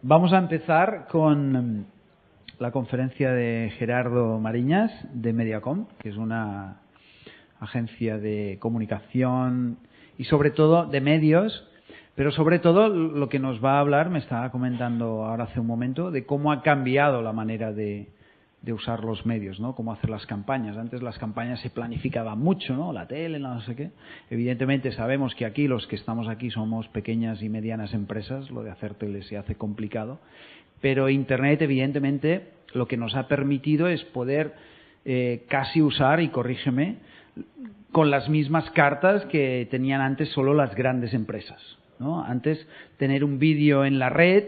Vamos a empezar con la conferencia de Gerardo Mariñas de Mediacom, que es una agencia de comunicación y sobre todo de medios, pero sobre todo lo que nos va a hablar, me estaba comentando ahora hace un momento, de cómo ha cambiado la manera de usar los medios, ¿no? Cómo hacer las campañas. Antes las campañas se planificaban mucho, ¿no? La tele, no sé qué. Evidentemente sabemos que aquí, los que estamos aquí, somos pequeñas y medianas empresas. Lo de hacer tele se hace complicado. Pero Internet, evidentemente, lo que nos ha permitido es poder casi usar, y corrígeme, con las mismas cartas que tenían antes solo las grandes empresas, ¿no? Antes, tener un vídeo en la red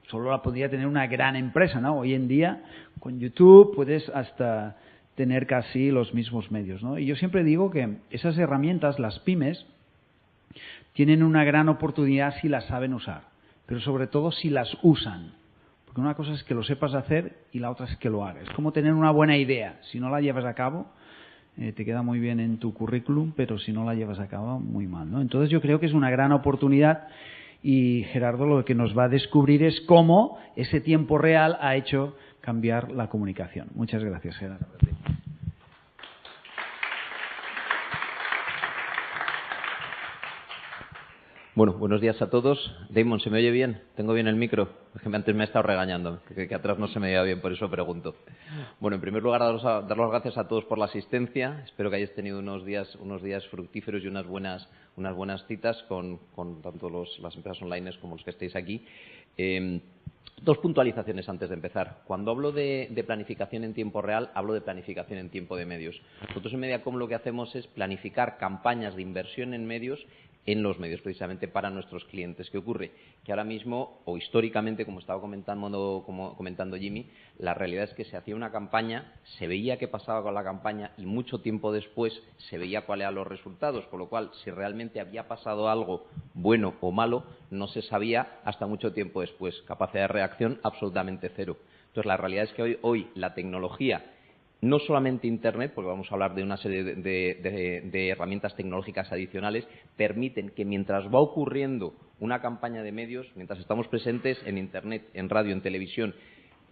solo la podría tener una gran empresa, ¿no? Hoy en día, con YouTube, puedes hasta tener casi los mismos medios, ¿no? Y yo siempre digo que esas herramientas, las pymes, tienen una gran oportunidad si las saben usar, pero sobre todo si las usan. Porque una cosa es que lo sepas hacer y la otra es que lo hagas. Es como tener una buena idea. Si no la llevas a cabo, te queda muy bien en tu currículum, pero si no la llevas a cabo, muy mal, ¿no? Entonces yo creo que es una gran oportunidad. Y Gerardo lo que nos va a descubrir es cómo ese tiempo real ha hecho cambiar la comunicación. Muchas gracias, Gerardo. Bueno, buenos días a todos. Damon, ¿se me oye bien? ¿Tengo bien el micro? Es que antes me ha estado regañando, que atrás no se me oía bien, por eso pregunto. Bueno, en primer lugar, dar las gracias a todos por la asistencia. Espero que hayáis tenido unos días fructíferos y unas buenas citas con tanto las empresas online como los que estéis aquí. Dos puntualizaciones antes de empezar. Cuando hablo de planificación en tiempo real, hablo de planificación en tiempo de medios. Nosotros en Mediacom lo que hacemos es planificar campañas de inversión en medios, precisamente para nuestros clientes. ¿Qué ocurre? Que ahora mismo, o históricamente, como estaba comentando Jimmy, la realidad es que se hacía una campaña, se veía qué pasaba con la campaña y mucho tiempo después se veía cuáles eran los resultados, con lo cual, si realmente había pasado algo bueno o malo, no se sabía hasta mucho tiempo después. Capacidad de reacción absolutamente cero. Entonces, la realidad es que hoy la tecnología, no solamente Internet, porque vamos a hablar de una serie de herramientas tecnológicas adicionales, permiten que mientras va ocurriendo una campaña de medios, mientras estamos presentes en Internet, en radio, en televisión,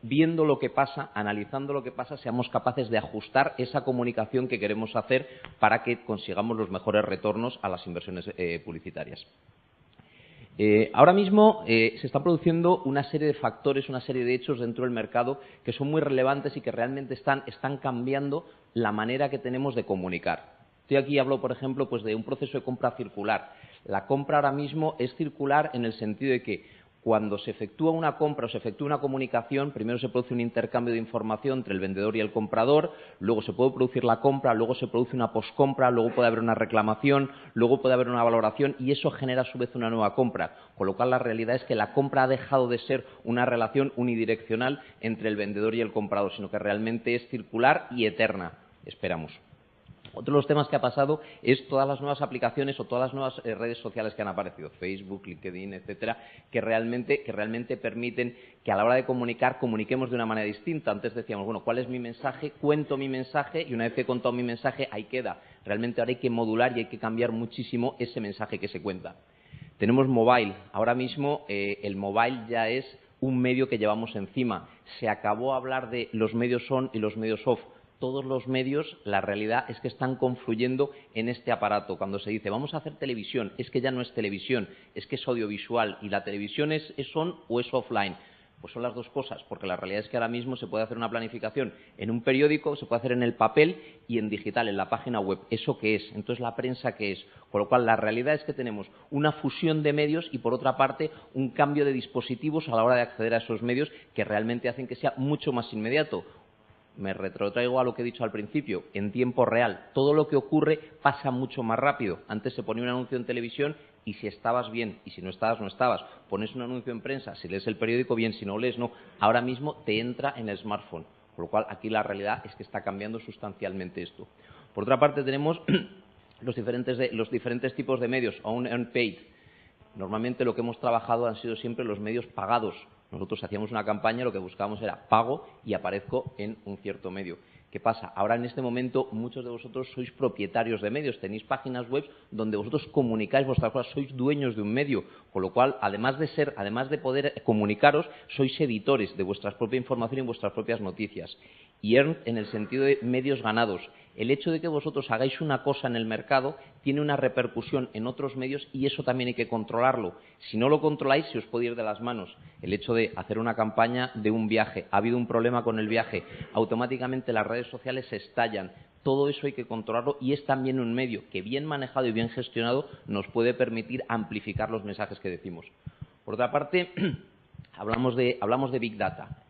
viendo lo que pasa, analizando lo que pasa, seamos capaces de ajustar esa comunicación que queremos hacer para que consigamos los mejores retornos a las inversiones publicitarias. Ahora mismo se están produciendo una serie de factores, una serie de hechos dentro del mercado que son muy relevantes y que realmente están cambiando la manera que tenemos de comunicar. Estoy aquí hablo, por ejemplo, pues de un proceso de compra circular. La compra ahora mismo es circular en el sentido de que cuando se efectúa una compra o se efectúa una comunicación, primero se produce un intercambio de información entre el vendedor y el comprador, luego se puede producir la compra, luego se produce una poscompra, luego puede haber una reclamación, luego puede haber una valoración y eso genera a su vez una nueva compra. Con lo cual la realidad es que la compra ha dejado de ser una relación unidireccional entre el vendedor y el comprador, sino que realmente es circular y eterna, esperamos. Otro de los temas que ha pasado es todas las nuevas aplicaciones o todas las nuevas redes sociales que han aparecido, Facebook, LinkedIn, etcétera, que realmente permiten que a la hora de comunicar, comuniquemos de una manera distinta. Antes decíamos, bueno, ¿cuál es mi mensaje? Cuento mi mensaje y una vez que he contado mi mensaje, ahí queda. Realmente ahora hay que modular y hay que cambiar muchísimo ese mensaje que se cuenta. Tenemos mobile. Ahora mismo el mobile ya es un medio que llevamos encima. Se acabó hablar de los medios on y los medios off. Todos los medios, la realidad es que están confluyendo en este aparato. Cuando se dice, vamos a hacer televisión, es que ya no es televisión, es que es audiovisual. ¿Y la televisión es on o es offline? Pues son las dos cosas, porque la realidad es que ahora mismo se puede hacer una planificación en un periódico, se puede hacer en el papel y en digital, en la página web. ¿Eso qué es? Entonces, ¿la prensa qué es? Con lo cual, la realidad es que tenemos una fusión de medios y, por otra parte, un cambio de dispositivos a la hora de acceder a esos medios que realmente hacen que sea mucho más inmediato. Me retrotraigo a lo que he dicho al principio, en tiempo real. Todo lo que ocurre pasa mucho más rápido. Antes se ponía un anuncio en televisión y si estabas bien y si no estabas, no estabas. Pones un anuncio en prensa, si lees el periódico bien, si no lees, no. Ahora mismo te entra en el smartphone. Por lo cual aquí la realidad es que está cambiando sustancialmente esto. Por otra parte tenemos los diferentes tipos de medios, owned and paid. Normalmente lo que hemos trabajado han sido siempre los medios pagados. Nosotros hacíamos una campaña, lo que buscábamos era pago y aparezco en un cierto medio. ¿Qué pasa? Ahora, en este momento, muchos de vosotros sois propietarios de medios, tenéis páginas web donde vosotros comunicáis vuestras cosas, sois dueños de un medio, con lo cual, además de poder comunicaros, sois editores de vuestra propia información y vuestras propias noticias. Y earn en el sentido de medios ganados. El hecho de que vosotros hagáis una cosa en el mercado tiene una repercusión en otros medios y eso también hay que controlarlo. Si no lo controláis, se os puede ir de las manos. El hecho de hacer una campaña de un viaje, ha habido un problema con el viaje, automáticamente las redes sociales se estallan. Todo eso hay que controlarlo y es también un medio que, bien manejado y bien gestionado, nos puede permitir amplificar los mensajes que decimos. Por otra parte, hablamos de Big Data.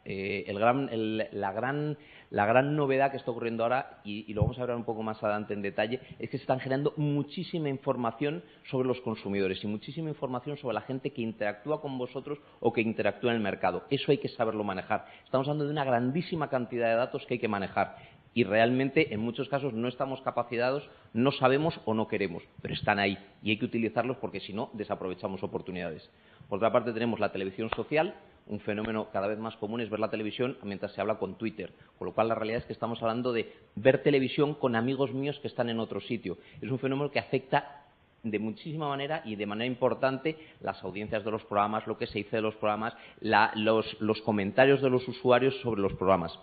La gran novedad que está ocurriendo ahora, y lo vamos a hablar un poco más adelante en detalle, es que se están generando muchísima información sobre los consumidores y muchísima información sobre la gente que interactúa con vosotros o que interactúa en el mercado. Eso hay que saberlo manejar. Estamos hablando de una grandísima cantidad de datos que hay que manejar. Y realmente, en muchos casos, no estamos capacitados, no sabemos o no queremos, pero están ahí y hay que utilizarlos porque, si no, desaprovechamos oportunidades. Por otra parte, tenemos la televisión social. Un fenómeno cada vez más común es ver la televisión mientras se habla con Twitter, con lo cual la realidad es que estamos hablando de ver televisión con amigos míos que están en otro sitio. Es un fenómeno que afecta de muchísima manera y de manera importante las audiencias de los programas, lo que se dice de los programas, los comentarios de los usuarios sobre los programas.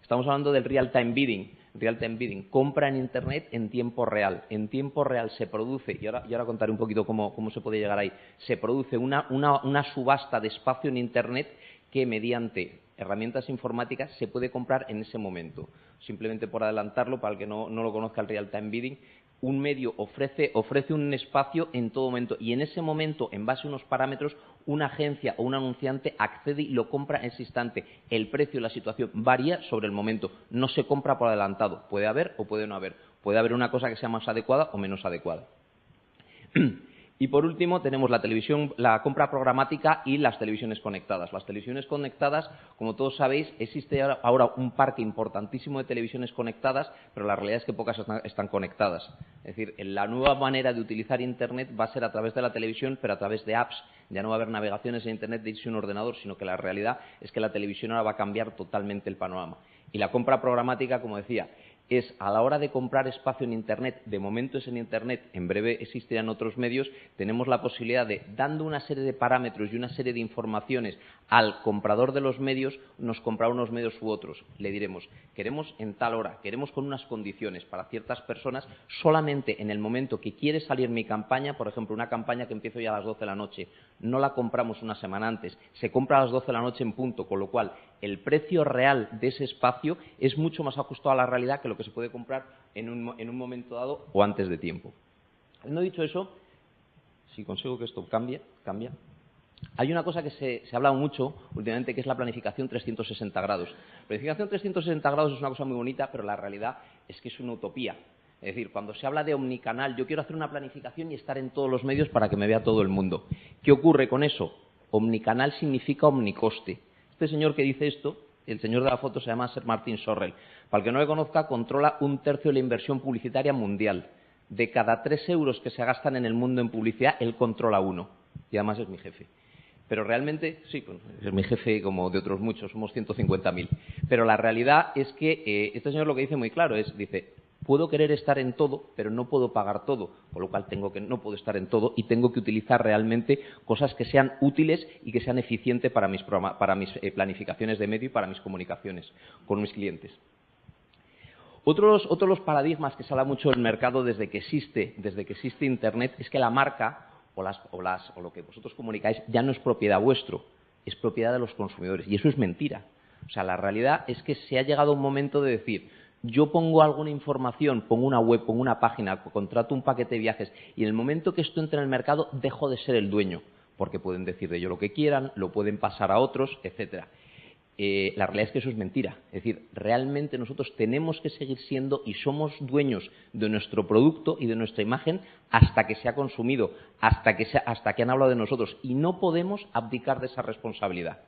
Estamos hablando del real-time bidding, compra en Internet en tiempo real. En tiempo real se produce, y ahora contaré un poquito cómo se puede llegar ahí, se produce una subasta de espacio en Internet que mediante herramientas informáticas se puede comprar en ese momento. Simplemente por adelantarlo, para el que no lo conozca, el real-time bidding, un medio ofrece un espacio en todo momento y en ese momento, en base a unos parámetros, una agencia o un anunciante accede y lo compra en ese instante. El precio y la situación varía sobre el momento, no se compra por adelantado. Puede haber o puede no haber. Puede haber una cosa que sea más adecuada o menos adecuada. Y por último tenemos la televisión, la compra programática y las televisiones conectadas. Las televisiones conectadas, como todos sabéis, existe ahora un parque importantísimo de televisiones conectadas, pero la realidad es que pocas están conectadas. Es decir, la nueva manera de utilizar Internet va a ser a través de la televisión, pero a través de apps. Ya no va a haber navegaciones en Internet desde un ordenador, sino que la realidad es que la televisión ahora va a cambiar totalmente el panorama. Y la compra programática, como decía, es a la hora de comprar espacio en Internet, de momento es en Internet, en breve existirán otros medios, tenemos la posibilidad de, dando una serie de parámetros y una serie de informaciones al comprador de los medios, nos comprará unos medios u otros. Le diremos, queremos en tal hora, queremos con unas condiciones para ciertas personas, solamente en el momento que quiere salir mi campaña, por ejemplo, una campaña que empiezo ya a las 12 de la noche, no la compramos una semana antes, se compra a las 12 de la noche en punto, con lo cual el precio real de ese espacio es mucho más ajustado a la realidad que lo que se puede comprar en un momento dado o antes de tiempo. No dicho eso, si consigo que esto cambia. Hay una cosa que se ha hablado mucho últimamente, que es la planificación 360 grados. La planificación 360 grados es una cosa muy bonita, pero la realidad es que es una utopía. Es decir, cuando se habla de omnicanal, yo quiero hacer una planificación y estar en todos los medios para que me vea todo el mundo. ¿Qué ocurre con eso? Omnicanal significa omnicoste. Este señor que dice esto, el señor de la foto, se llama Sir Martin Sorrell. Para el que no le conozca, controla 1/3 de la inversión publicitaria mundial. De cada 3 euros que se gastan en el mundo en publicidad, él controla 1. Y además es mi jefe. Pero realmente, sí, es mi jefe como de otros muchos, somos 150.000. Pero la realidad es que este señor lo que dice muy claro es, dice, puedo querer estar en todo, pero no puedo pagar todo, con lo cual no puedo estar en todo y tengo que utilizar realmente cosas que sean útiles y que sean eficientes para mis planificaciones de medio y para mis comunicaciones con mis clientes. Otros los paradigmas que se habla mucho en el mercado desde que existe Internet es que la marca o lo que vosotros comunicáis ya no es propiedad vuestro, es propiedad de los consumidores. Y eso es mentira. O sea, la realidad es que se ha llegado a un momento de decir, yo pongo alguna información, pongo una web, pongo una página, contrato un paquete de viajes y en el momento que esto entra en el mercado dejo de ser el dueño, porque pueden decir de ello lo que quieran, lo pueden pasar a otros, etcétera. La realidad es que eso es mentira. Es decir, realmente nosotros tenemos que seguir siendo y somos dueños de nuestro producto y de nuestra imagen hasta que se ha consumido, hasta que han hablado de nosotros y no podemos abdicar de esa responsabilidad.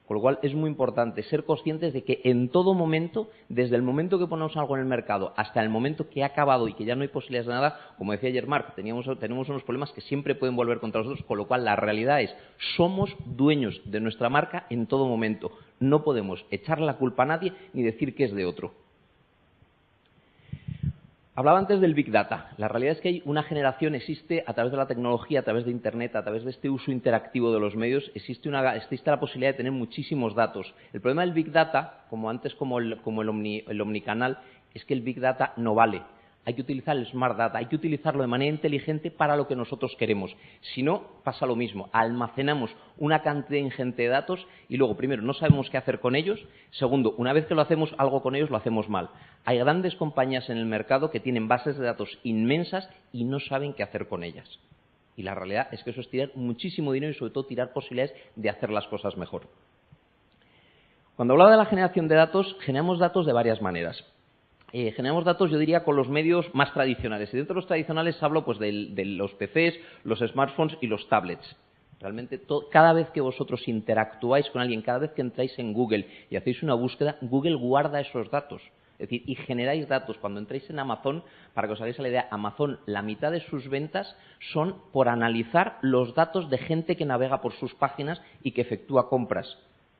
Con lo cual es muy importante ser conscientes de que en todo momento, desde el momento que ponemos algo en el mercado hasta el momento que ha acabado y que ya no hay posibilidades de nada, como decía ayer Marc, tenemos unos problemas que siempre pueden volver contra nosotros, con lo cual la realidad es, somos dueños de nuestra marca en todo momento. No podemos echarle la culpa a nadie ni decir que es de otro. Hablaba antes del Big Data. La realidad es que hay una generación, existe a través de la tecnología, a través de Internet, a través de este uso interactivo de los medios, existe la posibilidad de tener muchísimos datos. El problema del Big Data, como antes como el omnicanal, es que el Big Data no vale. Hay que utilizar el Smart Data, hay que utilizarlo de manera inteligente para lo que nosotros queremos. Si no, pasa lo mismo. Almacenamos una cantidad ingente de datos y luego, primero, no sabemos qué hacer con ellos. Segundo, una vez que lo hacemos algo con ellos, lo hacemos mal. Hay grandes compañías en el mercado que tienen bases de datos inmensas y no saben qué hacer con ellas. Y la realidad es que eso es tirar muchísimo dinero y, sobre todo, tirar posibilidades de hacer las cosas mejor. Cuando hablaba de la generación de datos, generamos datos de varias maneras. Generamos datos, yo diría, con los medios más tradicionales. Y dentro de los tradicionales hablo pues, de los PCs, los smartphones y los tablets. Realmente, cada vez que vosotros interactuáis con alguien, cada vez que entráis en Google y hacéis una búsqueda, Google guarda esos datos. Es decir, y generáis datos. Cuando entráis en Amazon, para que os hagáis la idea, Amazon, la mitad de sus ventas son por analizar los datos de gente que navega por sus páginas y que efectúa compras.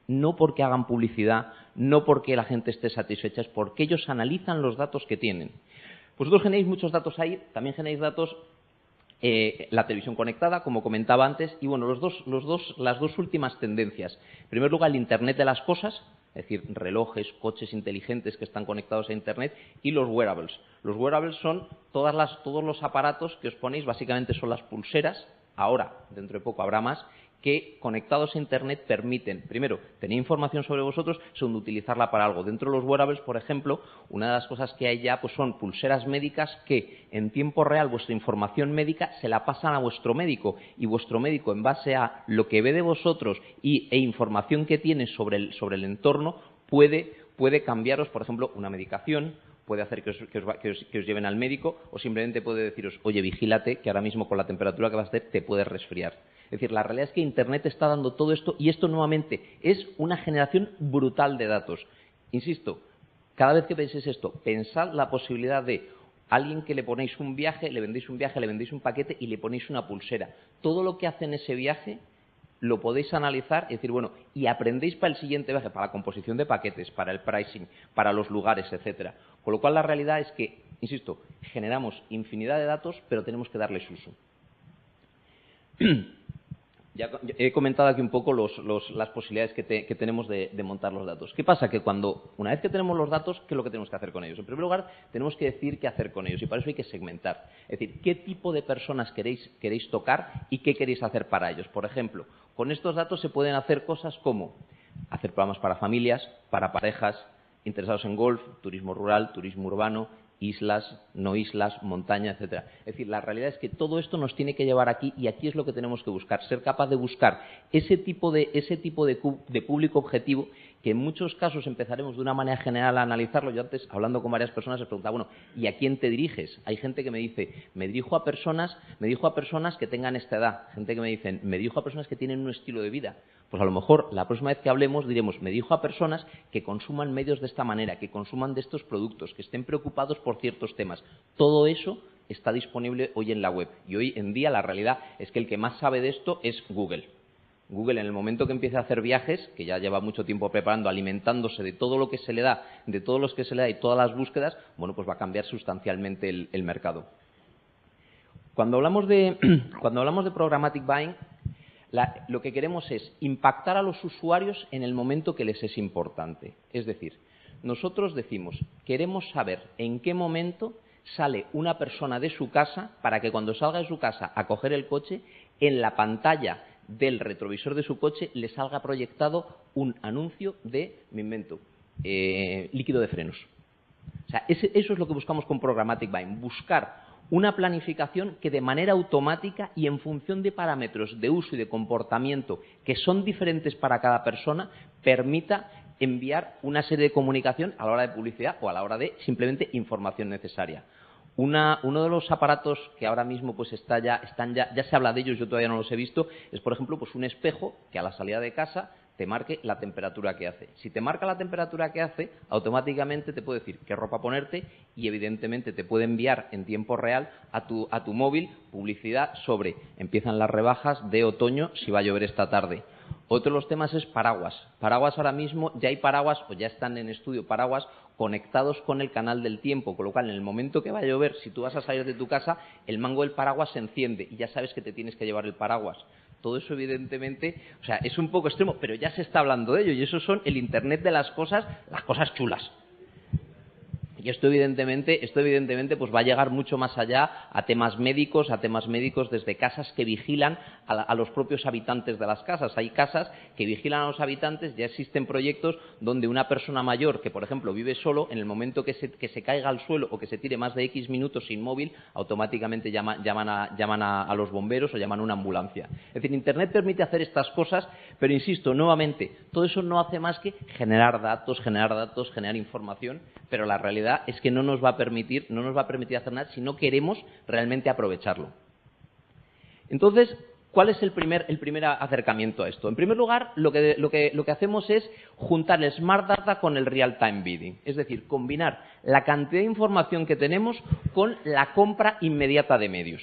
No porque hagan publicidad, no porque la gente esté satisfecha, es porque ellos analizan los datos que tienen. Vosotros generáis muchos datos ahí, también generáis datos, la televisión conectada, como comentaba antes, y bueno, las dos últimas tendencias. En primer lugar, el Internet de las cosas, es decir, relojes, coches inteligentes que están conectados a Internet, y los wearables. Los wearables son todos los aparatos que os ponéis, básicamente son las pulseras, ahora, dentro de poco habrá más, que conectados a Internet permiten, primero, tener información sobre vosotros, segundo, utilizarla para algo. Dentro de los wearables, por ejemplo, una de las cosas que hay ya pues son pulseras médicas que en tiempo real vuestra información médica se la pasan a vuestro médico y vuestro médico, en base a lo que ve de vosotros e información que tiene sobre el entorno, puede cambiaros, por ejemplo, una medicación, puede hacer que os lleven al médico o simplemente puede deciros, oye, vigílate, que ahora mismo con la temperatura que vas a hacer te puedes resfriar. Es decir, la realidad es que Internet está dando todo esto y esto nuevamente es una generación brutal de datos. Insisto, cada vez que penséis esto, pensad la posibilidad de alguien que le ponéis un viaje, le vendéis un paquete y le ponéis una pulsera. Todo lo que hace en ese viaje lo podéis analizar y decir, bueno, y aprendéis para el siguiente viaje, para la composición de paquetes, para el pricing, para los lugares, etcétera. Con lo cual la realidad es que, insisto, generamos infinidad de datos, pero tenemos que darles uso. Ya he comentado aquí un poco las posibilidades que tenemos de montar los datos. ¿Qué pasa? Que una vez que tenemos los datos, ¿qué es lo que tenemos que hacer con ellos? En primer lugar, tenemos que decir qué hacer con ellos y para eso hay que segmentar. Es decir, qué tipo de personas queréis tocar y qué queréis hacer para ellos. Por ejemplo, con estos datos se pueden hacer cosas como hacer programas para familias, para parejas, interesados en golf, turismo rural, turismo urbano, islas, no islas, montaña, etcétera. Es decir, la realidad es que todo esto nos tiene que llevar aquí y aquí es lo que tenemos que buscar, ser capaz de buscar ese tipo de público objetivo que en muchos casos empezaremos de una manera general a analizarlo. Yo antes, hablando con varias personas, les preguntaba, bueno, ¿y a quién te diriges? Hay gente que me dice, me dirijo a personas que tengan esta edad. Gente que me dicen, me dirijo a personas que tienen un estilo de vida. Pues a lo mejor la próxima vez que hablemos diremos, me dirijo a personas que consuman medios de esta manera, que consuman de estos productos, que estén preocupados por ciertos temas. Todo eso está disponible hoy en la web. Y hoy en día la realidad es que el que más sabe de esto es Google. Google, en el momento que empiece a hacer viajes, que ya lleva mucho tiempo preparando, alimentándose de todo lo que se le da, y todas las búsquedas, bueno, pues va a cambiar sustancialmente el mercado. Cuando hablamos de programmatic buying, lo que queremos es impactar a los usuarios en el momento que les es importante. Es decir, nosotros decimos, queremos saber en qué momento sale una persona de su casa para que cuando salga de su casa a coger el coche, en la pantalla del retrovisor de su coche le salga proyectado un anuncio de, me invento, líquido de frenos. O sea, eso es lo que buscamos con Programmatic Buying, buscar una planificación que de manera automática y en función de parámetros de uso y de comportamiento que son diferentes para cada persona, permita enviar una serie de comunicación a la hora de publicidad o a la hora de simplemente información necesaria. Uno de los aparatos que ahora mismo pues ya se habla de ellos, yo todavía no los he visto, es por ejemplo pues un espejo que a la salida de casa te marque la temperatura que hace. Si te marca la temperatura que hace, automáticamente te puede decir qué ropa ponerte y evidentemente te puede enviar en tiempo real a tu móvil publicidad sobre empiezan las rebajas de otoño si va a llover esta tarde. Otro de los temas es paraguas. Paraguas ahora mismo, ya hay paraguas o ya están en estudio paraguas conectados con el canal del tiempo, con lo cual en el momento que va a llover, si tú vas a salir de tu casa, el mango del paraguas se enciende y ya sabes que te tienes que llevar el paraguas. Todo eso evidentemente, o sea, es un poco extremo, pero ya se está hablando de ello y eso son el Internet de las cosas chulas. Y esto evidentemente pues va a llegar mucho más allá a temas médicos desde casas que vigilan a los propios habitantes de las casas. Hay casas que vigilan a los habitantes, ya existen proyectos donde una persona mayor que, por ejemplo, vive solo, en el momento que se caiga al suelo o que se tire más de X minutos sin móvil, automáticamente llaman a los bomberos o llaman a una ambulancia. Es decir, Internet permite hacer estas cosas, pero insisto, nuevamente, todo eso no hace más que generar datos, generar información, pero la realidad es que no nos va a permitir hacer nada si no queremos realmente aprovecharlo. Entonces, ¿cuál es el primer acercamiento a esto? En primer lugar, lo que hacemos es juntar el Smart Data con el Real Time Bidding, es decir, combinar la cantidad de información que tenemos con la compra inmediata de medios.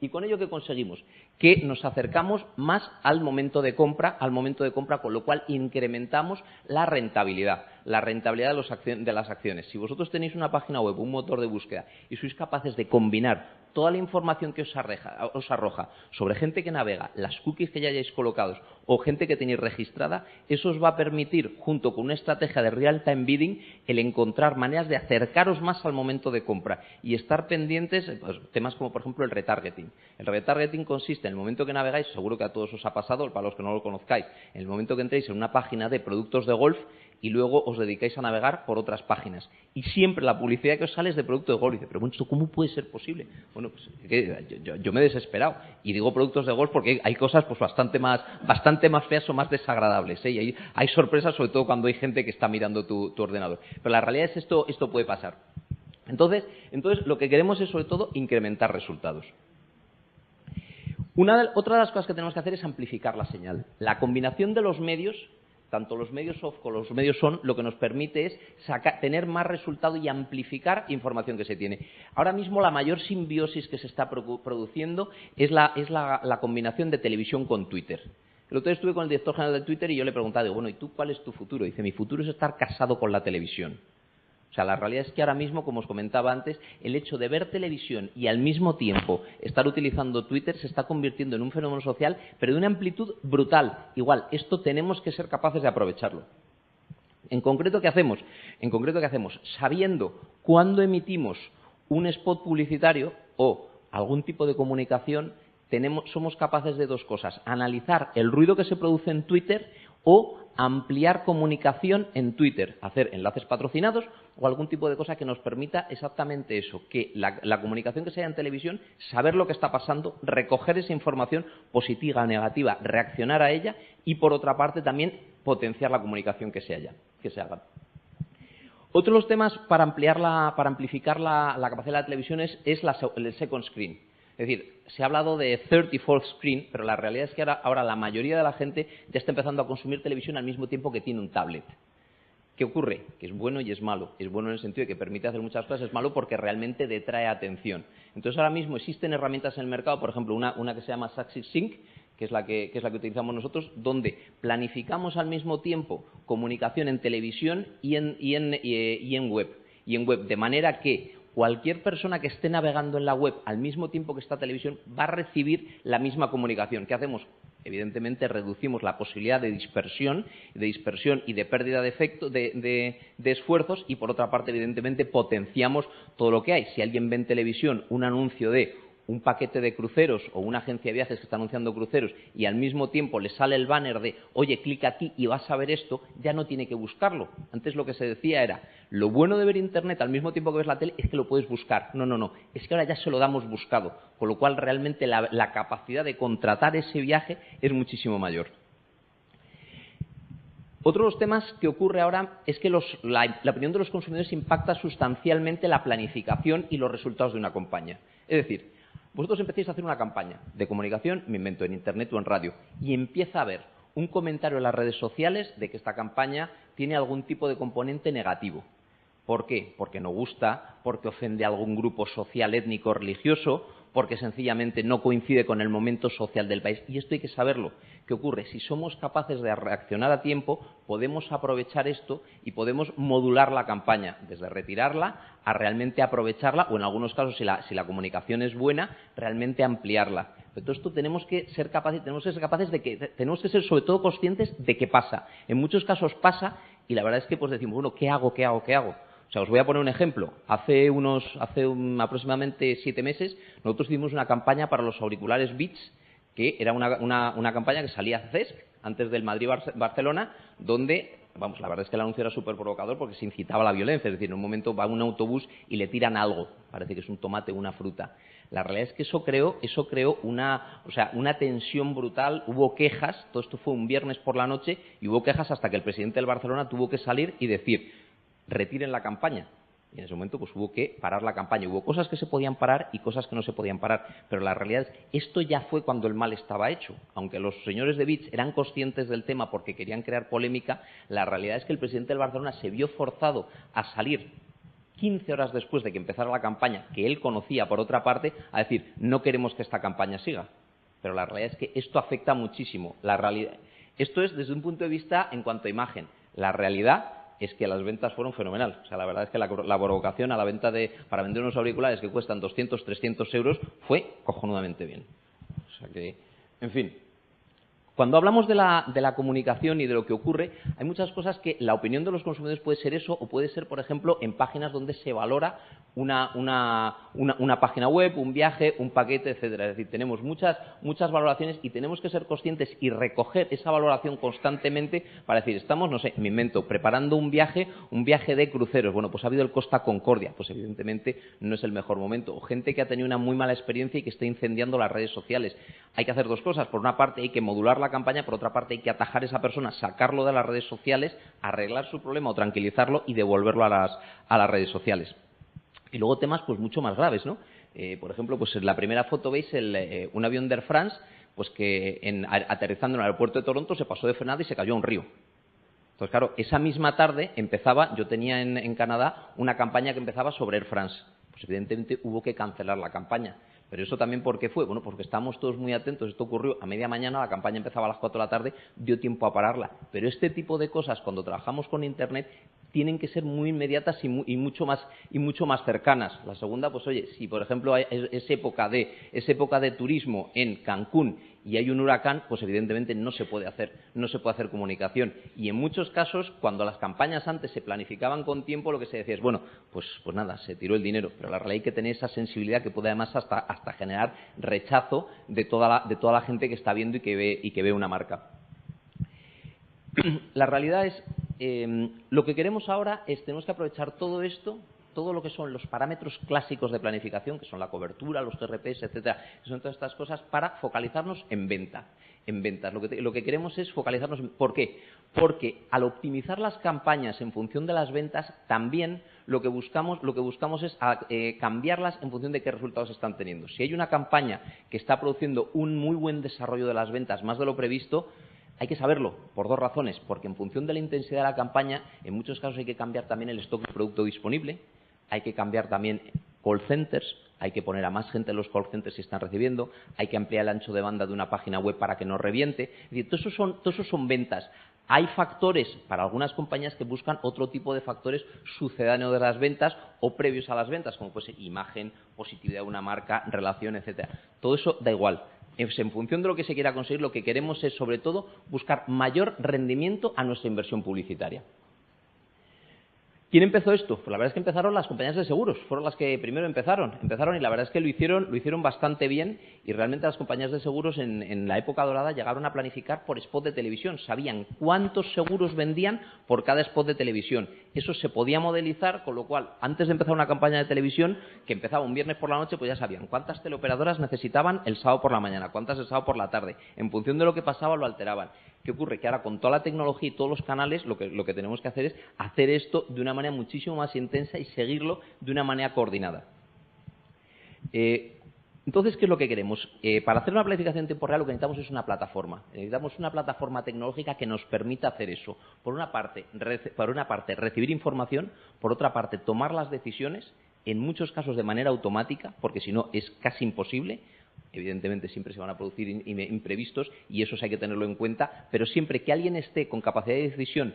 ¿Y con ello qué conseguimos? Que nos acercamos más al momento de compra, con lo cual incrementamos la rentabilidad de las acciones. Si vosotros tenéis una página web, un motor de búsqueda y sois capaces de combinar toda la información que os arroja sobre gente que navega, las cookies que ya hayáis colocados o gente que tenéis registrada, eso os va a permitir, junto con una estrategia de real-time bidding, el encontrar maneras de acercaros más al momento de compra y estar pendientes, pues, temas como por ejemplo el retargeting. El retargeting consiste en el momento que navegáis, seguro que a todos os ha pasado, para los que no lo conozcáis, en el momento que entréis en una página de productos de golf y luego os dedicáis a navegar por otras páginas. Y siempre la publicidad que os sale es de productos de golf. Y dice, pero bueno, ¿esto cómo puede ser posible? Bueno, pues yo me he desesperado. Y digo productos de golf porque hay cosas pues bastante más feas o más desagradables, ¿eh? Y hay sorpresas, sobre todo cuando hay gente que está mirando tu ordenador. Pero la realidad es esto puede pasar. Entonces, lo que queremos es, sobre todo, incrementar resultados. Otra de las cosas que tenemos que hacer es amplificar la señal. La combinación de los medios, tanto los medios off como los medios on, lo que nos permite es tener más resultado y amplificar información que se tiene. Ahora mismo la mayor simbiosis que se está produciendo es la combinación de televisión con Twitter. El otro día estuve con el director general de Twitter y yo le preguntaba, digo, bueno, ¿y tú cuál es tu futuro? Dice, mi futuro es estar casado con la televisión. O sea, la realidad es que ahora mismo, como os comentaba antes, el hecho de ver televisión y al mismo tiempo estar utilizando Twitter se está convirtiendo en un fenómeno social, pero de una amplitud brutal. Igual, esto tenemos que ser capaces de aprovecharlo. ¿En concreto qué hacemos? Sabiendo cuándo emitimos un spot publicitario o algún tipo de comunicación, somos capaces de dos cosas: analizar el ruido que se produce en Twitter o ampliar comunicación en Twitter, hacer enlaces patrocinados o algún tipo de cosa que nos permita exactamente eso, que la comunicación que se haya en televisión, saber lo que está pasando, recoger esa información positiva o negativa, reaccionar a ella y, por otra parte, también potenciar la comunicación que se haga. Otro de los temas para amplificar la capacidad de la televisión es el second screen. Es decir, se ha hablado de 34th screen, pero la realidad es que ahora la mayoría de la gente ya está empezando a consumir televisión al mismo tiempo que tiene un tablet. ¿Qué ocurre? Que es bueno y es malo. Es bueno en el sentido de que permite hacer muchas cosas, es malo porque realmente detrae atención. Entonces ahora mismo existen herramientas en el mercado, por ejemplo, una que se llama SaxiSync, que es la que utilizamos nosotros, donde planificamos al mismo tiempo comunicación en televisión y en web. De manera que cualquier persona que esté navegando en la web al mismo tiempo que está en televisión va a recibir la misma comunicación. ¿Qué hacemos? Evidentemente reducimos la posibilidad de dispersión y de pérdida de esfuerzos y, por otra parte, evidentemente potenciamos todo lo que hay. Si alguien ve en televisión un anuncio de un paquete de cruceros o una agencia de viajes que está anunciando cruceros y al mismo tiempo le sale el banner de oye, clica aquí y vas a ver esto, ya no tiene que buscarlo. Antes lo que se decía era, lo bueno de ver Internet al mismo tiempo que ves la tele es que lo puedes buscar. No, es que ahora ya se lo damos buscado, con lo cual realmente la capacidad de contratar ese viaje es muchísimo mayor. Otro de los temas que ocurre ahora es que la opinión de los consumidores impacta sustancialmente la planificación y los resultados de una campaña. Es decir, vosotros empecéis a hacer una campaña de comunicación, me invento, en Internet o en radio, y empieza a haber un comentario en las redes sociales de que esta campaña tiene algún tipo de componente negativo. ¿Por qué? Porque no gusta, porque ofende a algún grupo social, étnico, religioso, porque sencillamente no coincide con el momento social del país. Y esto hay que saberlo. ¿Qué ocurre? Si somos capaces de reaccionar a tiempo, podemos aprovechar esto y podemos modular la campaña, desde retirarla a realmente aprovecharla, o en algunos casos, si la comunicación es buena, realmente ampliarla. Pero todo esto tenemos que ser capaces, tenemos que ser sobre todo conscientes de que pasa. En muchos casos pasa y la verdad es que pues decimos, bueno, ¿qué hago? O sea, os voy a poner un ejemplo. Hace aproximadamente 7 meses nosotros hicimos una campaña para los auriculares Beats, que era una campaña que salía a CESC antes del Madrid-Barcelona, donde, vamos, la verdad es que el anuncio era súper provocador porque se incitaba a la violencia. Es decir, en un momento va un autobús y le tiran algo, parece que es un tomate o una fruta. La realidad es que eso creó una tensión brutal, hubo quejas, todo esto fue un viernes por la noche, y hubo quejas hasta que el presidente del Barcelona tuvo que salir y decir, retiren la campaña. Y en ese momento pues hubo que parar la campaña. Hubo cosas que se podían parar y cosas que no se podían parar. Pero la realidad es que esto ya fue cuando el mal estaba hecho. Aunque los señores de Beats eran conscientes del tema porque querían crear polémica, la realidad es que el presidente del Barcelona se vio forzado a salir 15 horas después de que empezara la campaña, que él conocía por otra parte, a decir, no queremos que esta campaña siga. Pero la realidad es que esto afecta muchísimo. Esto es desde un punto de vista en cuanto a imagen. La realidad es que las ventas fueron fenomenal. O sea, la verdad es que la provocación a la venta para vender unos auriculares que cuestan 200, 300 euros fue cojonudamente bien. O sea que, en fin. Cuando hablamos de la comunicación y de lo que ocurre, hay muchas cosas que la opinión de los consumidores puede ser eso, o puede ser, por ejemplo, en páginas donde se valora una página web, un viaje, un paquete, etcétera. Es decir, tenemos muchas valoraciones y tenemos que ser conscientes y recoger esa valoración constantemente para decir, estamos, no sé, me invento, preparando un viaje de cruceros. Bueno, pues ha habido el Costa Concordia. Pues evidentemente no es el mejor momento. O gente que ha tenido una muy mala experiencia y que está incendiando las redes sociales. Hay que hacer dos cosas. Por una parte hay que modular la campaña, por otra parte hay que atajar a esa persona, sacarlo de las redes sociales, arreglar su problema o tranquilizarlo y devolverlo a las redes sociales. Y luego temas pues mucho más graves, ¿no? Por ejemplo, pues en la primera foto veis un avión de Air France pues que aterrizando en el aeropuerto de Toronto se pasó de frenada y se cayó a un río. Entonces, claro, esa misma tarde yo tenía en Canadá una campaña que empezaba sobre Air France. Pues evidentemente hubo que cancelar la campaña. Pero eso también, ¿por qué fue? Bueno, porque estábamos todos muy atentos. Esto ocurrió a media mañana, la campaña empezaba a las 4 de la tarde, dio tiempo a pararla. Pero este tipo de cosas, cuando trabajamos con Internet, tienen que ser muy inmediatas y mucho más cercanas. La segunda, pues oye, si por ejemplo es época de turismo en Cancún y hay un huracán, pues evidentemente no se puede hacer comunicación. Y en muchos casos, cuando las campañas antes se planificaban con tiempo, lo que se decía es, bueno, pues nada, se tiró el dinero. Pero la realidad hay que tener esa sensibilidad que puede además hasta generar rechazo de toda la gente que está viendo y que ve una marca. La realidad es, lo que queremos ahora es, tenemos que aprovechar todo esto, todo lo que son los parámetros clásicos de planificación, que son la cobertura, los GRPs, etcétera, que son todas estas cosas, para focalizarnos en venta. En ventas. Lo que queremos es focalizarnos. ¿Por qué? Porque al optimizar las campañas en función de las ventas, también lo que buscamos es cambiarlas en función de qué resultados están teniendo. Si hay una campaña que está produciendo un muy buen desarrollo de las ventas, más de lo previsto, hay que saberlo por dos razones. Porque en función de la intensidad de la campaña, en muchos casos hay que cambiar también el stock de producto disponible, hay que cambiar también call centers, hay que poner a más gente en los call centers si están recibiendo, hay que ampliar el ancho de banda de una página web para que no reviente. Es decir, todo eso son ventas. Hay factores para algunas compañías que buscan otro tipo de factores sucedáneos de las ventas o previos a las ventas, como puede ser imagen, positividad de una marca, relación, etcétera. Todo eso da igual. En función de lo que se quiera conseguir, lo que queremos es, sobre todo, buscar mayor rendimiento a nuestra inversión publicitaria. ¿Quién empezó esto? Pues la verdad es que empezaron las compañías de seguros, fueron las que primero empezaron y la verdad es que lo hicieron bastante bien y realmente las compañías de seguros en la época dorada llegaron a planificar por spot de televisión, sabían cuántos seguros vendían por cada spot de televisión. Eso se podía modelizar, con lo cual, antes de empezar una campaña de televisión, que empezaba un viernes por la noche, pues ya sabían cuántas teleoperadoras necesitaban el sábado por la mañana, cuántas el sábado por la tarde. En función de lo que pasaba, lo alteraban. ¿Qué ocurre? Que ahora con toda la tecnología y todos los canales lo que tenemos que hacer es hacer esto de una manera muchísimo más intensa y seguirlo de una manera coordinada. Entonces, ¿qué es lo que queremos? Para hacer una planificación en tiempo real lo que necesitamos es una plataforma. Necesitamos una plataforma tecnológica que nos permita hacer eso. Por una parte, recibir información, por otra parte, tomar las decisiones, en muchos casos de manera automática, porque si no es casi imposible. Evidentemente siempre se van a producir imprevistos y eso hay que tenerlo en cuenta, pero siempre que alguien esté con capacidad de decisión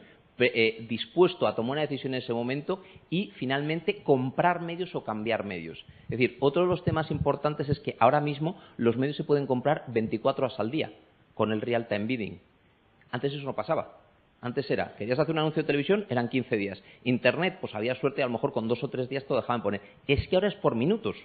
dispuesto a tomar una decisión en ese momento y, finalmente, comprar medios o cambiar medios. Es decir, otro de los temas importantes es que ahora mismo los medios se pueden comprar 24 horas al día con el real-time bidding. Antes eso no pasaba. Antes era, querías hacer un anuncio de televisión, eran 15 días. Internet, pues había suerte, a lo mejor con 2 o 3 días te lo dejaban poner. Es que ahora es por minutos.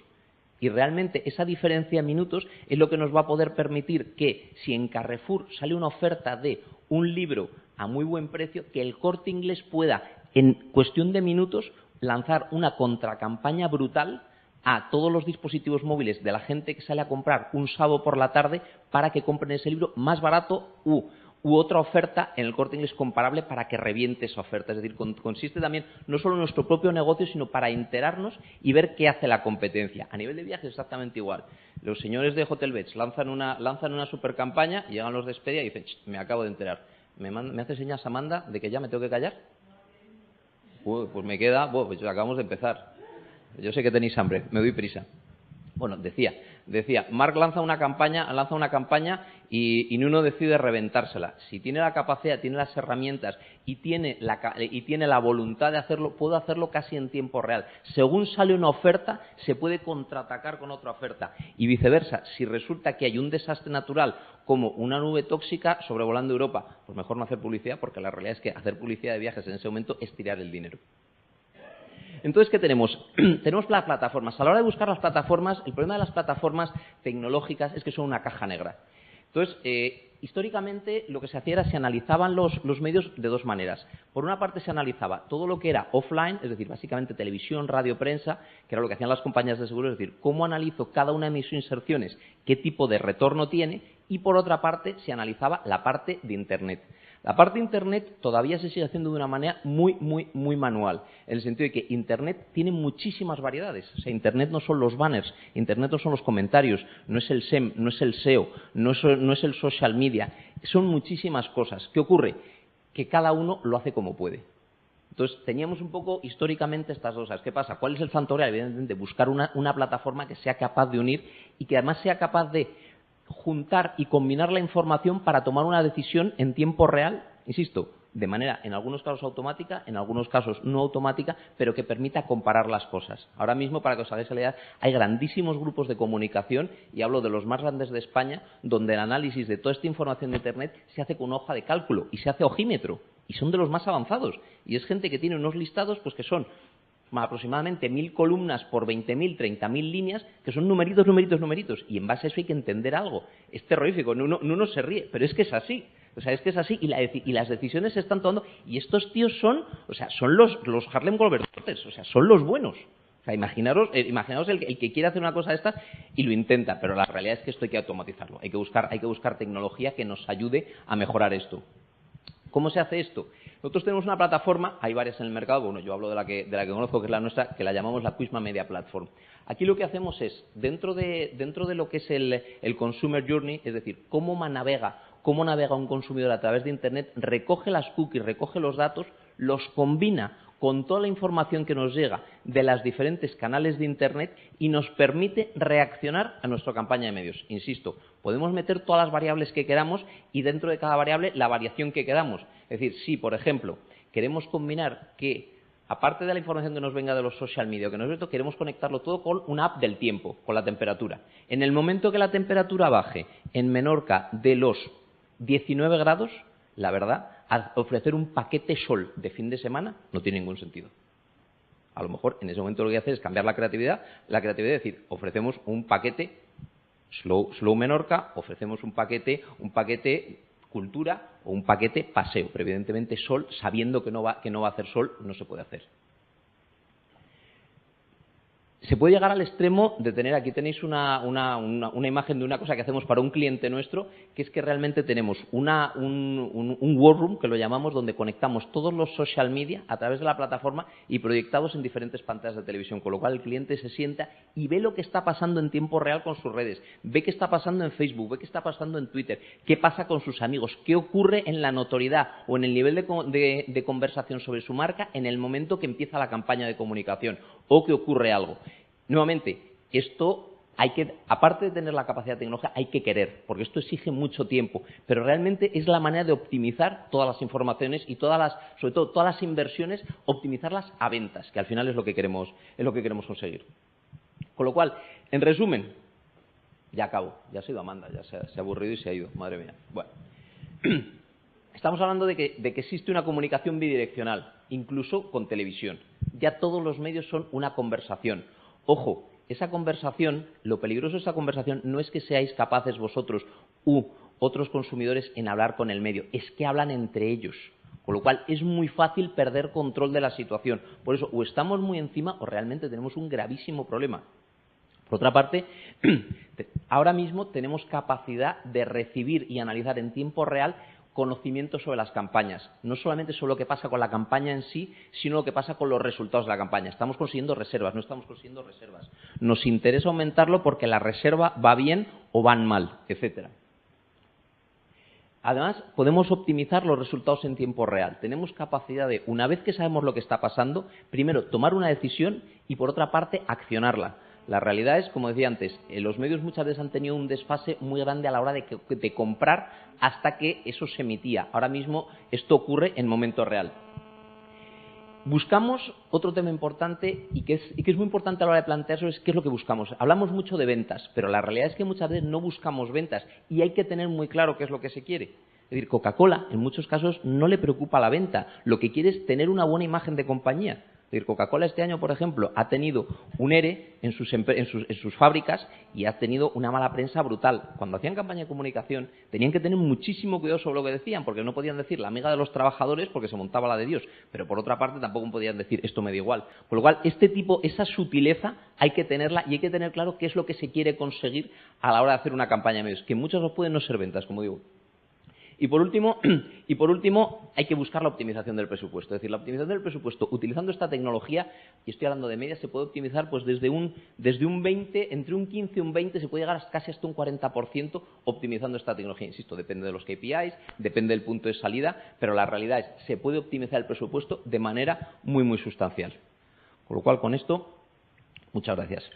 Y realmente esa diferencia en minutos es lo que nos va a poder permitir que, si en Carrefour sale una oferta de un libro a muy buen precio, que el Corte Inglés pueda, en cuestión de minutos, lanzar una contracampaña brutal a todos los dispositivos móviles de la gente que sale a comprar un sábado por la tarde para que compren ese libro más barato u otra oferta en el Corte Inglés comparable para que reviente esa oferta. Es decir, consiste también no solo en nuestro propio negocio, sino para enterarnos y ver qué hace la competencia. A nivel de viajes exactamente igual. Los señores de Hotelbeds lanzan una super campaña, llegan los de Expedia y dicen, me acabo de enterar. ¿Me hace señas Amanda de que ya me tengo que callar? Pues me queda, pues acabamos de empezar. Yo sé que tenéis hambre, me doy prisa. Bueno, decía, Mark lanza una campaña y uno decide reventársela. Si tiene la capacidad, tiene las herramientas y tiene la voluntad de hacerlo, puede hacerlo casi en tiempo real. Según sale una oferta, se puede contraatacar con otra oferta. Y viceversa, si resulta que hay un desastre natural como una nube tóxica sobrevolando Europa, pues mejor no hacer publicidad, porque la realidad es que hacer publicidad de viajes en ese momento es tirar el dinero. Entonces, ¿qué tenemos? Tenemos las plataformas. A la hora de buscar las plataformas, el problema de las plataformas tecnológicas es que son una caja negra. Entonces, históricamente lo que se hacía era se analizaban los medios de dos maneras. Por una parte se analizaba todo lo que era offline, es decir, básicamente televisión, radio, prensa, que era lo que hacían las compañías de seguros, es decir, cómo analizo cada una de mis inserciones, qué tipo de retorno tiene, y por otra parte se analizaba la parte de Internet. La parte de Internet todavía se sigue haciendo de una manera muy manual, en el sentido de que Internet tiene muchísimas variedades. O sea, Internet no son los banners, Internet no son los comentarios, no es el SEM, no es el SEO, no es el social media, son muchísimas cosas. ¿Qué ocurre? Que cada uno lo hace como puede. Entonces, teníamos un poco históricamente estas dos cosas. ¿Qué pasa? ¿Cuál es el santo grial? Evidentemente, buscar una plataforma que sea capaz de unir y que además sea capaz de juntar y combinar la información para tomar una decisión en tiempo real, insisto, de manera en algunos casos automática, en algunos casos no automática, pero que permita comparar las cosas. Ahora mismo, para que os hagáis la idea, hay grandísimos grupos de comunicación, y hablo de los más grandes de España, donde el análisis de toda esta información de Internet se hace con una hoja de cálculo y se hace a ojímetro, y son de los más avanzados. Y es gente que tiene unos listados pues que son aproximadamente 1000 columnas por 20.000, 30.000 líneas, que son numeritos, y en base a eso hay que entender algo. Es terrorífico, uno se ríe, pero es que es así. O sea, es que es así, y las decisiones se están tomando, y estos tíos son los Harlem Globetrotters, o sea, son los buenos. O sea, imaginaos el que quiere hacer una cosa de estas y lo intenta, pero la realidad es que esto hay que automatizarlo. Hay que buscar tecnología que nos ayude a mejorar esto. ¿Cómo se hace esto? Nosotros tenemos una plataforma, hay varias en el mercado, bueno, yo hablo de la que conozco, que es la nuestra, que la llamamos la Quizma Media Platform. Aquí lo que hacemos es, dentro de lo que es el Consumer Journey, es decir, cómo navega un consumidor a través de Internet, recoge las cookies, recoge los datos, los combina con toda la información que nos llega de los diferentes canales de Internet y nos permite reaccionar a nuestra campaña de medios. Insisto, podemos meter todas las variables que queramos y dentro de cada variable la variación que queramos. Es decir, si, por ejemplo, queremos combinar que, aparte de la información que nos venga de los social media, queremos conectarlo todo con una app del tiempo, con la temperatura. En el momento que la temperatura baje en Menorca de los 19 grados, la verdad, ofrecer un paquete sol de fin de semana no tiene ningún sentido. A lo mejor en ese momento lo que hay que hacer es cambiar la creatividad es decir, ofrecemos un paquete Slow Menorca, ofrecemos un paquete cultura o un paquete paseo, pero evidentemente sol, sabiendo que no va a hacer sol, no se puede hacer. Se puede llegar al extremo de tener, aquí tenéis una imagen de una cosa que hacemos para un cliente nuestro, que es que realmente tenemos un war room, que lo llamamos, donde conectamos todos los social media a través de la plataforma y proyectados en diferentes pantallas de televisión, con lo cual el cliente se sienta y ve lo que está pasando en tiempo real con sus redes, ve qué está pasando en Facebook, ve qué está pasando en Twitter, qué pasa con sus amigos, qué ocurre en la notoriedad o en el nivel de conversación sobre su marca en el momento que empieza la campaña de comunicación o que ocurre algo. Nuevamente, esto hay que, aparte de tener la capacidad tecnológica, hay que querer, porque esto exige mucho tiempo, pero realmente es la manera de optimizar todas las informaciones y sobre todo todas las inversiones, optimizarlas a ventas, que al final es lo que queremos conseguir. Con lo cual, en resumen, ya acabo, ya se ha ido Amanda, ya se ha aburrido y se ha ido, madre mía. Bueno, estamos hablando de que existe una comunicación bidireccional, incluso con televisión. Ya todos los medios son una conversación. Ojo, esa conversación, lo peligroso de esa conversación no es que seáis capaces vosotros u otros consumidores en hablar con el medio, es que hablan entre ellos. Con lo cual es muy fácil perder control de la situación. Por eso, o estamos muy encima o realmente tenemos un gravísimo problema. Por otra parte, ahora mismo tenemos capacidad de recibir y analizar en tiempo real conocimiento sobre las campañas. No solamente sobre lo que pasa con la campaña en sí, sino lo que pasa con los resultados de la campaña. Estamos consiguiendo reservas, no estamos consiguiendo reservas. Nos interesa aumentarlo porque la reserva va bien o van mal, etcétera. Además, podemos optimizar los resultados en tiempo real. Tenemos capacidad de, una vez que sabemos lo que está pasando, primero tomar una decisión y, por otra parte, accionarla. La realidad es, como decía antes, los medios muchas veces han tenido un desfase muy grande a la hora de comprar hasta que eso se emitía. Ahora mismo esto ocurre en momento real. Buscamos otro tema importante y que es muy importante a la hora de plantearlo, es qué es lo que buscamos. Hablamos mucho de ventas, pero la realidad es que muchas veces no buscamos ventas y hay que tener muy claro qué es lo que se quiere. Es decir, Coca-Cola en muchos casos no le preocupa la venta, lo que quiere es tener una buena imagen de compañía. Es decir, Coca-Cola este año, por ejemplo, ha tenido un ERE en sus fábricas y ha tenido una mala prensa brutal. Cuando hacían campaña de comunicación tenían que tener muchísimo cuidado sobre lo que decían, porque no podían decir la amiga de los trabajadores porque se montaba la de Dios, pero por otra parte tampoco podían decir esto me da igual. Con lo cual, esa sutileza hay que tenerla y hay que tener claro qué es lo que se quiere conseguir a la hora de hacer una campaña de medios, que muchos no pueden no ser ventas, como digo. Y por último, hay que buscar la optimización del presupuesto. Es decir, la optimización del presupuesto, utilizando esta tecnología, y estoy hablando de media, se puede optimizar pues desde un 20, entre un 15 y un 20, se puede llegar casi hasta un 40% optimizando esta tecnología. Insisto, depende de los KPIs, depende del punto de salida, pero la realidad es que se puede optimizar el presupuesto de manera muy, muy sustancial. Con lo cual, con esto, muchas gracias.